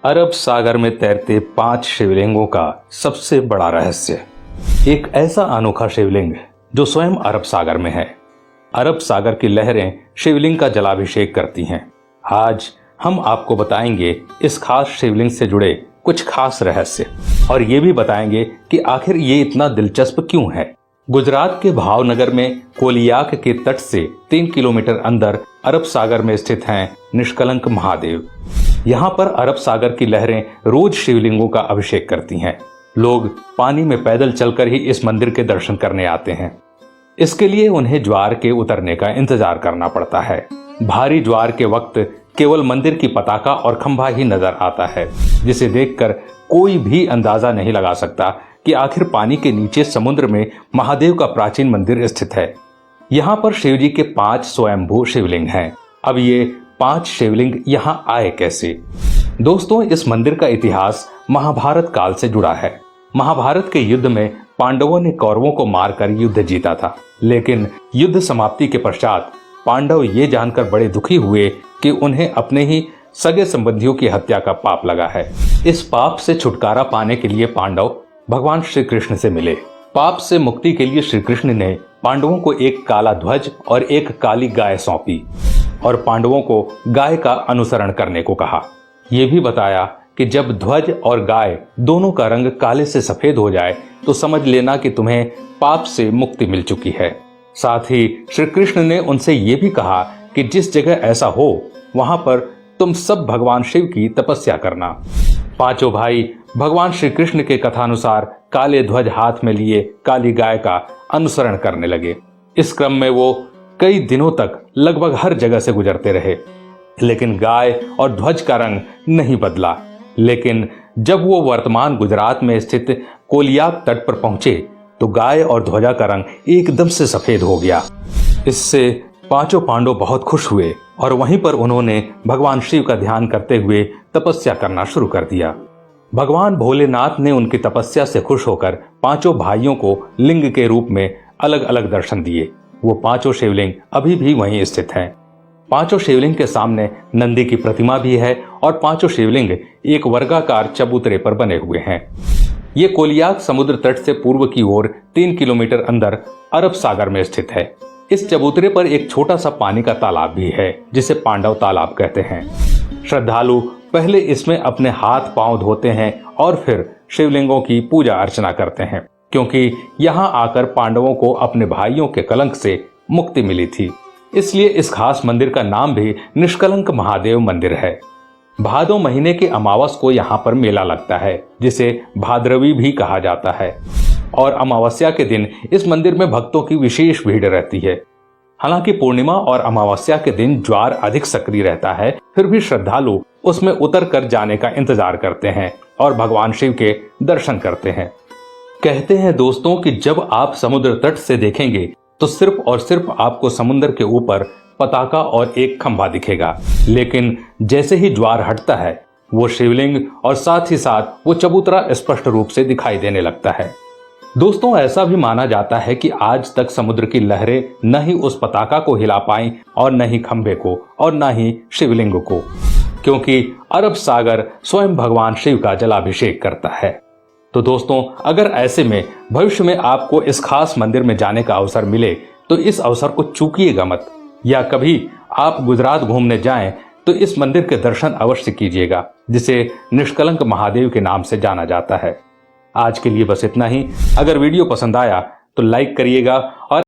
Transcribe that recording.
अरब सागर में तैरते 5 शिवलिंगों का सबसे बड़ा रहस्य। एक ऐसा अनोखा शिवलिंग जो स्वयं अरब सागर में है। अरब सागर की लहरें शिवलिंग का जलाभिषेक करती हैं। आज हम आपको बताएंगे इस खास शिवलिंग से जुड़े कुछ खास रहस्य और ये भी बताएंगे कि आखिर ये इतना दिलचस्प क्यों है। गुजरात के भावनगर में कोलियाक के तट से 3 किलोमीटर अंदर अरब सागर में स्थित हैं निष्कलंक महादेव। यहाँ पर अरब सागर की लहरें रोज शिवलिंगों का अभिषेक करती हैं। लोग पानी में पैदल चलकर ही इस मंदिर के दर्शन करने आते हैं। इसके लिए उन्हें ज्वार के उतरने का इंतजार करना पड़ता है। भारी ज्वार के वक्त केवल मंदिर की पताका और खंभा ही नजर आता है, जिसे देखकर कोई भी अंदाजा नहीं लगा सकता कि आखिर पानी के नीचे समुद्र में महादेव का प्राचीन मंदिर स्थित है। यहाँ पर शिव जी के 5 स्वयंभू शिवलिंग हैं। अब ये 5 शिवलिंग यहाँ आए कैसे? दोस्तों, इस मंदिर का इतिहास महाभारत काल से जुड़ा है। महाभारत के युद्ध में पांडवों ने कौरवों को मारकर युद्ध जीता था, लेकिन युद्ध समाप्ति के पश्चात पांडव ये जानकर बड़े दुखी हुए कि उन्हें अपने ही सगे संबंधियों की हत्या का पाप लगा है। इस पाप से छुटकारा पाने के लिए पांडव भगवान श्री कृष्ण से मिले। पाप से मुक्ति के लिए श्री कृष्ण ने पांडवों को एक काला ध्वज और एक काली गाय सौंपी और पांडवों को गाय का अनुसरण करने को कहा। यह भी बताया कि जब ध्वज और गाय दोनों का रंग काले से सफेद हो जाए तो समझ लेना कि तुम्हें पाप से मुक्ति मिल चुकी है। साथ ही श्री कृष्ण ने उनसे ये भी कहा कि जिस जगह ऐसा हो वहां पर तुम सब भगवान शिव की तपस्या करना। पांचों भाई भगवान श्री कृष्ण के कथानुसार काले ध्वज हाथ में लिए काली गाय का अनुसरण करने लगे। इस क्रम में वो कई दिनों तक लगभग हर जगह से गुजरते रहे, लेकिन गाय और ध्वज का रंग नहीं बदला। लेकिन जब वो वर्तमान गुजरात में स्थित कोलियाक तट पर पहुंचे तो गाय और ध्वजा का रंग एकदम से सफेद हो गया। इससे पांचों पांडव बहुत खुश हुए और वहीं पर उन्होंने भगवान शिव का ध्यान करते हुए तपस्या करना शुरू कर दिया। भगवान भोलेनाथ ने उनकी तपस्या से खुश होकर पांचों भाइयों को लिंग के रूप में अलग अलग दर्शन दिए। वो पांचों शिवलिंग अभी भी वहीं स्थित हैं। पांचों शिवलिंग के सामने नंदी की प्रतिमा भी है और पांचों शिवलिंग एक वर्गाकार चबूतरे पर बने हुए हैं। ये कोलियाक समुद्र तट से पूर्व की ओर 3 किलोमीटर अंदर अरब सागर में स्थित है। इस चबूतरे पर एक छोटा सा पानी का तालाब भी है, जिसे पांडव तालाब कहते हैं। श्रद्धालु पहले इसमें अपने हाथ पांव धोते हैं और फिर शिवलिंगों की पूजा अर्चना करते हैं, क्योंकि यहाँ आकर पांडवों को अपने भाइयों के कलंक से मुक्ति मिली थी। इसलिए इस खास मंदिर का नाम भी निष्कलंक महादेव मंदिर है। भादो महीने के अमावस को यहाँ पर मेला लगता है, जिसे भाद्रवी भी कहा जाता है, और अमावस्या के दिन इस मंदिर में भक्तों की विशेष भीड़ रहती है। हालांकि पूर्णिमा और अमावस्या के दिन ज्वार अधिक सक्रिय रहता है, फिर भी श्रद्धालु उसमें उतर कर जाने का इंतजार करते हैं और भगवान शिव के दर्शन करते हैं। कहते हैं दोस्तों कि जब आप समुद्र तट से देखेंगे तो सिर्फ और सिर्फ आपको समुद्र के ऊपर पताका और एक खंभा दिखेगा, लेकिन जैसे ही ज्वार हटता है वो शिवलिंग और साथ ही साथ वो चबूतरा स्पष्ट रूप से दिखाई देने लगता है। दोस्तों, ऐसा भी माना जाता है कि आज तक समुद्र की लहरें न ही उस पताका को हिला पाई और न ही खंभे को और न ही शिवलिंग को, क्योंकि अरब सागर स्वयं भगवान शिव का जलाभिषेक करता है। तो दोस्तों, अगर ऐसे में भविष्य में आपको इस खास मंदिर में जाने का अवसर मिले तो इस अवसर को चूकिएगा मत, या कभी आप गुजरात घूमने जाएं तो इस मंदिर के दर्शन अवश्य कीजिएगा, जिसे निष्कलंक महादेव के नाम से जाना जाता है। आज के लिए बस इतना ही। अगर वीडियो पसंद आया तो लाइक करिएगा और